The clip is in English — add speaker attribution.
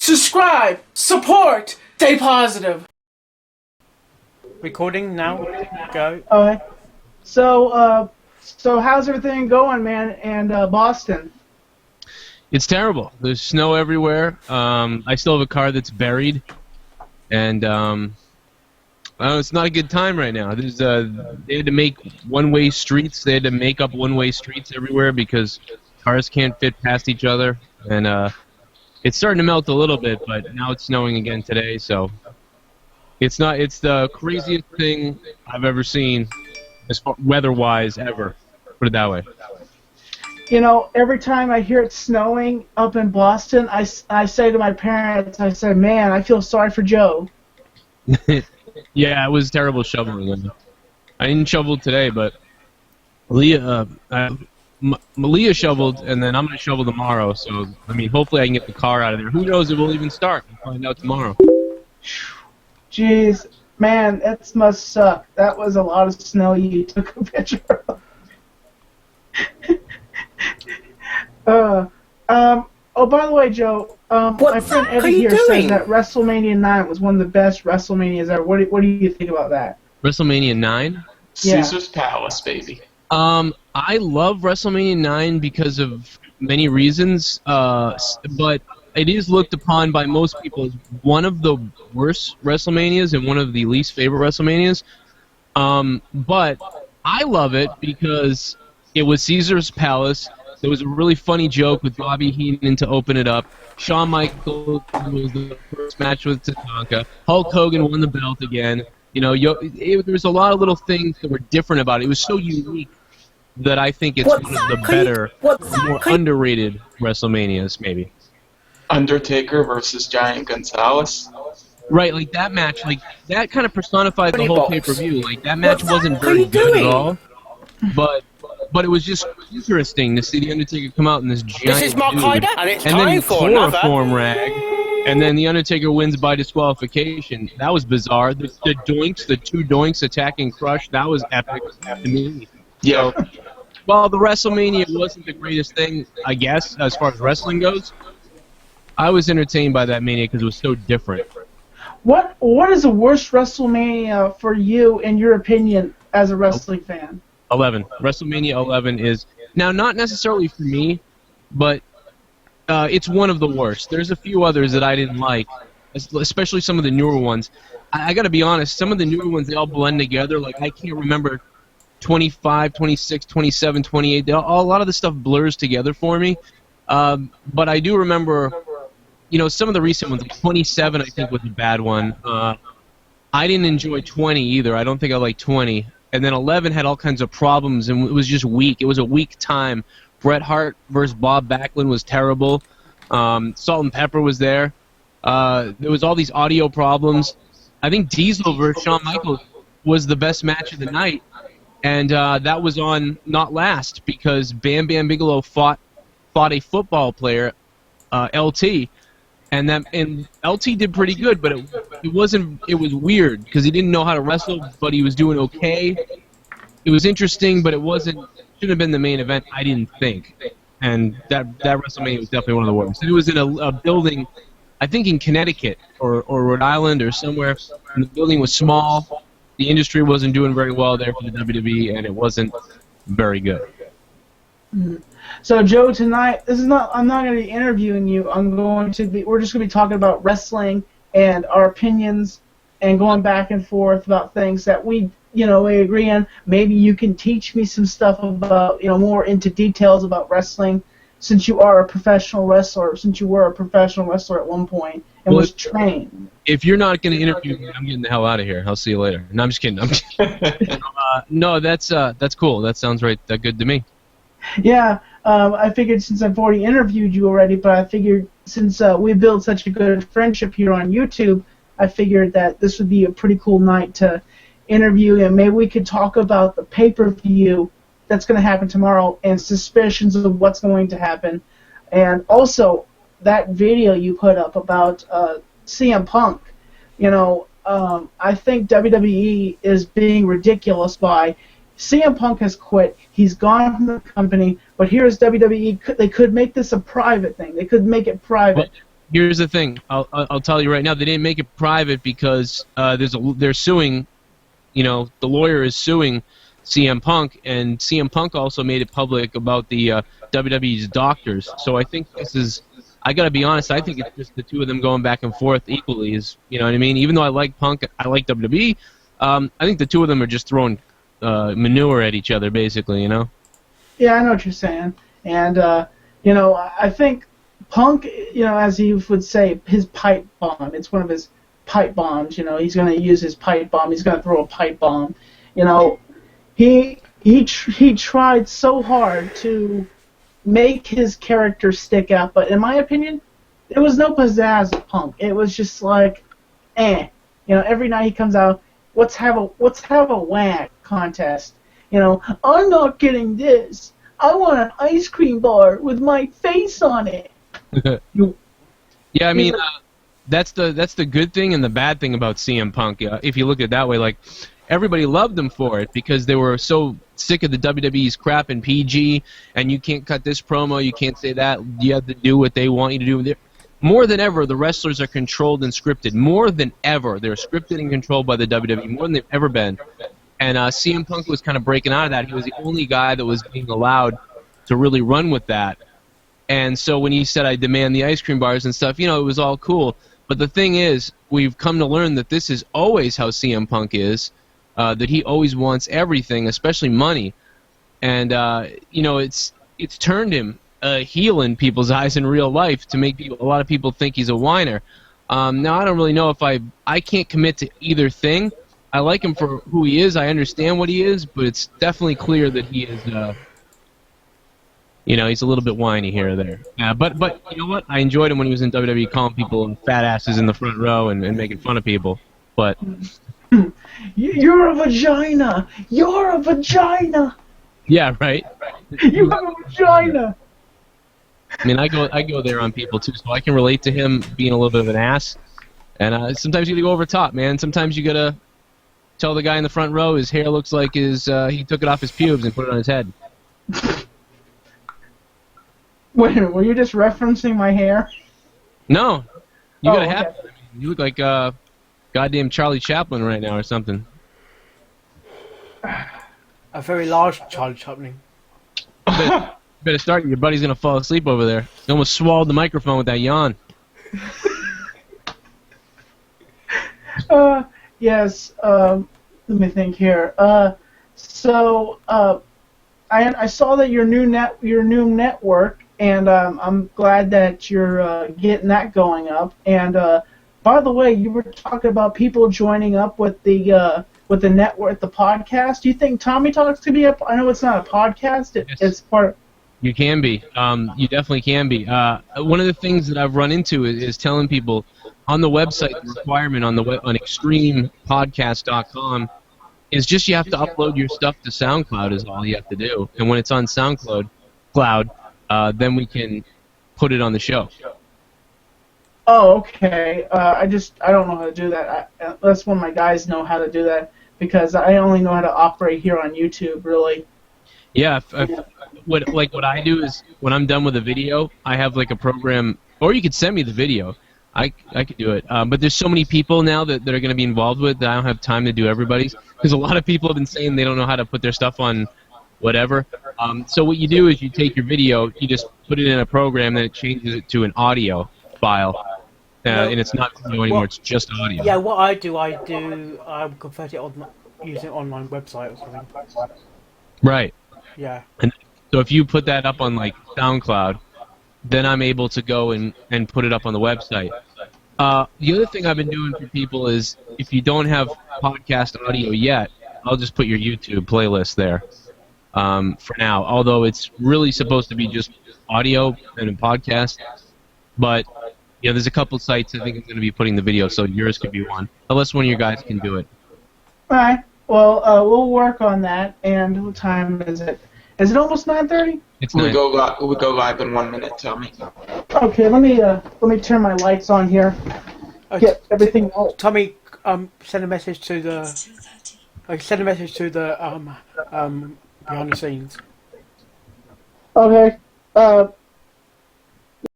Speaker 1: subscribe, support, stay positive.
Speaker 2: Recording now. Go.
Speaker 3: Okay. So how's everything going, man? And Boston?
Speaker 4: It's terrible. There's snow everywhere. I still have a car that's buried, and it's not a good time right now. There's they had to make one-way streets. They had to make up one-way streets everywhere because cars can't fit past each other, and it's starting to melt a little bit. But now it's snowing again today, so it's not. It's the craziest thing I've ever seen, as far weather-wise ever. Put it that way.
Speaker 3: You know, every time I hear it snowing up in Boston, I say to my parents, I say, man, I feel sorry for Joe.
Speaker 4: Yeah, it was terrible shoveling. I didn't shovel today, but Malia shoveled, and then I'm going to shovel tomorrow. So, I mean, hopefully I can get the car out of there. Who knows if we'll even start? We'll find out tomorrow.
Speaker 3: Jeez, man, that must suck. That was a lot of snow you took a picture of. Oh, by the way, Joe, my friend Eddie here says that WrestleMania 9 was one of the best WrestleManias ever. What do you think about that?
Speaker 4: WrestleMania 9?
Speaker 3: Yeah.
Speaker 1: Caesar's Palace, baby.
Speaker 4: I love WrestleMania 9 because of many reasons, but it is looked upon by most people as one of the worst WrestleManias and one of the least favorite WrestleManias. But I love it because it was Caesar's Palace. There was a really funny joke with Bobby Heenan to open it up. Shawn Michaels was the first match with Tatanka. Hulk Hogan won the belt again. You know, there's a lot of little things that were different about it. It was so unique that I think it's one of the better, more underrated WrestleManias, maybe.
Speaker 1: Undertaker versus Giant Gonzalez.
Speaker 4: Right, like that match, like that kind of personified the whole pay-per-view. Like that match wasn't very good at all, but it was just interesting to see the Undertaker come out in this giant
Speaker 2: This is Mark
Speaker 4: dude,
Speaker 2: Hyder, and it's
Speaker 4: then
Speaker 2: time
Speaker 4: he
Speaker 2: for
Speaker 4: tore
Speaker 2: another.
Speaker 4: a form rag, and then the Undertaker wins by disqualification. That was bizarre. The doinks, the two doinks attacking Crush, that was epic to me.
Speaker 1: Yeah.
Speaker 4: So, while the WrestleMania wasn't the greatest thing, I guess, as far as wrestling goes, I was entertained by that Mania because it was so different.
Speaker 3: What is the worst WrestleMania for you, in your opinion, as a wrestling fan?
Speaker 4: 11. WrestleMania 11 is now not necessarily for me, but it's one of the worst. There's a few others that I didn't like, especially some of the newer ones. I got to be honest, some of the newer ones, they all blend together. Like, I can't remember 25, 26, 27, 28. A lot of the stuff blurs together for me. But I do remember, you know, some of the recent ones. Like 27, I think, was a bad one. I didn't enjoy 20 either. I don't think I liked 20. And then 11 had all kinds of problems, and it was just weak. It was a weak time. Bret Hart versus Bob Backlund was terrible. Salt and Pepper was there. There was all these audio problems. I think Diesel versus Shawn Michaels was the best match of the night, and that was on Not Last because Bam Bam Bigelow fought a football player, LT, and LT did pretty good, but it was weird because he didn't know how to wrestle, but he was doing okay. It was interesting, but shouldn't have been the main event, I didn't think. And that WrestleMania was definitely one of the worst. And it was in a building, I think in Connecticut or Rhode Island or somewhere, and the building was small. The industry wasn't doing very well there for the WWE, and it wasn't very good.
Speaker 3: Mm-hmm. So Joe, tonight I'm not going to be interviewing you. We're just going to be talking about wrestling and our opinions and going back and forth about things that we agree on. Maybe you can teach me some stuff about, more into details about wrestling, since you are a professional wrestler, since you were a professional wrestler at one point and was trained.
Speaker 4: If you're not going to interview me, I'm getting the hell out of here. I'll see you later. No, I'm just kidding. No, that's cool. That sounds that good to me.
Speaker 3: Yeah, I figured since I've already interviewed you already, but I figured since we built such a good friendship here on YouTube, I figured that this would be a pretty cool night to interview, and maybe we could talk about the pay-per-view that's going to happen tomorrow and suspicions of what's going to happen, and also that video you put up about CM Punk. I think WWE is being ridiculous by CM Punk has quit. He's gone from the company, but here's WWE. They could make this a private thing. They could make it private.
Speaker 4: here's the thing. I'll tell you right now. They didn't make it private because they're suing. You know, the lawyer is suing CM Punk, and CM Punk also made it public about the WWE's doctors. So I think this is. I gotta be honest. I think it's just the two of them going back and forth equally. You know what I mean? Even though I like Punk, I like WWE. I think the two of them are just throwing manure at each other, basically. You know?
Speaker 3: Yeah, I know what you're saying, and I think Punk, as he would say, his pipe bomb. It's one of his pipe bombs. He's going to use his pipe bomb. He's going to throw a pipe bomb. He tried so hard to make his character stick out, but in my opinion, there was no pizzazz of Punk. It was just like, every night he comes out, let's have a whack contest. I'm not getting this. I want an ice cream bar with my face on it.
Speaker 4: Yeah, I mean, that's the good thing and the bad thing about CM Punk. If you look at it that way, like everybody loved him for it because they were so sick of the WWE's crap and PG, and you can't cut this promo, you can't say that, you have to do what they want you to do. More than ever, the wrestlers are controlled and scripted. More than ever, they're scripted and controlled by the WWE, more than they've ever been. And CM Punk was kind of breaking out of that. He was the only guy that was being allowed to really run with that. And so when he said, I demand the ice cream bars and stuff, it was all cool. But the thing is, we've come to learn that this is always how CM Punk is, that he always wants everything, especially money. And, it's turned him heel in people's eyes in real life to make a lot of people think he's a whiner. Now, I don't really know if I can't commit to either thing. I like him for who he is. I understand what he is, but it's definitely clear that he is, he's a little bit whiny here or there. But you know what? I enjoyed him when he was in WWE calling people fat asses in the front row and making fun of people. But
Speaker 3: you're a vagina. You're a vagina.
Speaker 4: Yeah, right.
Speaker 3: You have a vagina.
Speaker 4: I mean, I go there on people too, so I can relate to him being a little bit of an ass. And sometimes you gotta go over top, man. Sometimes you gotta tell the guy in the front row his hair looks like he took it off his pubes and put it on his head.
Speaker 3: Wait a minute, were you just referencing my hair?
Speaker 4: No, you gotta
Speaker 3: okay.
Speaker 4: have it. I mean, you look like goddamn Charlie Chaplin right now or something.
Speaker 2: A very large Charlie Chaplin.
Speaker 4: Better start. Your buddy's gonna fall asleep over there. You almost swallowed the microphone with that yawn.
Speaker 3: Yes. Let me think here. So I saw that your new network, and I'm glad that you're getting that going up. And by the way, you were talking about people joining up with the network, the podcast. Do you think Tommy Talks could be up? I know it's not a podcast.
Speaker 4: Yes.
Speaker 3: It's part.
Speaker 4: You can be. You definitely can be. One of the things that I've run into is telling people on the website, the requirement on extremepodcast.com is just you have to upload your stuff to SoundCloud is all you have to do. And when it's on SoundCloud, then we can put it on the show.
Speaker 3: Oh, okay. I don't know how to do that. Unless one of my guys know how to do that, because I only know how to operate here on YouTube, really.
Speaker 4: Yeah. What I do is when I'm done with a video, I have like a program, or you could send me the video. I could do it. But there's so many people now that are going to be involved with that I don't have time to do everybody's. Because a lot of people have been saying they don't know how to put their stuff on whatever. So what you do is you take your video, you just put it in a program, then it changes it to an audio file. And it's not video anymore, it's just audio.
Speaker 2: Yeah, what I convert it using an online website or something.
Speaker 4: Right.
Speaker 2: Yeah.
Speaker 4: And so if you put that up on like SoundCloud, then I'm able to go and put it up on the website. The other thing I've been doing for people is if you don't have podcast audio yet, I'll just put your YouTube playlist there for now. Although it's really supposed to be just audio and a podcast. But yeah, there's a couple sites I think I'm going to be putting the video, so yours could be one. Unless one of your guys can do it.
Speaker 3: All right. Well, we'll work on that. And what time is it? Is it almost 9:30?
Speaker 4: It's
Speaker 1: We
Speaker 4: 9.
Speaker 1: go live in 1 minute, Tommy.
Speaker 3: Okay, let me turn my lights on here. Get everything.
Speaker 2: Tommy, send a message to the behind the scenes.
Speaker 3: Okay.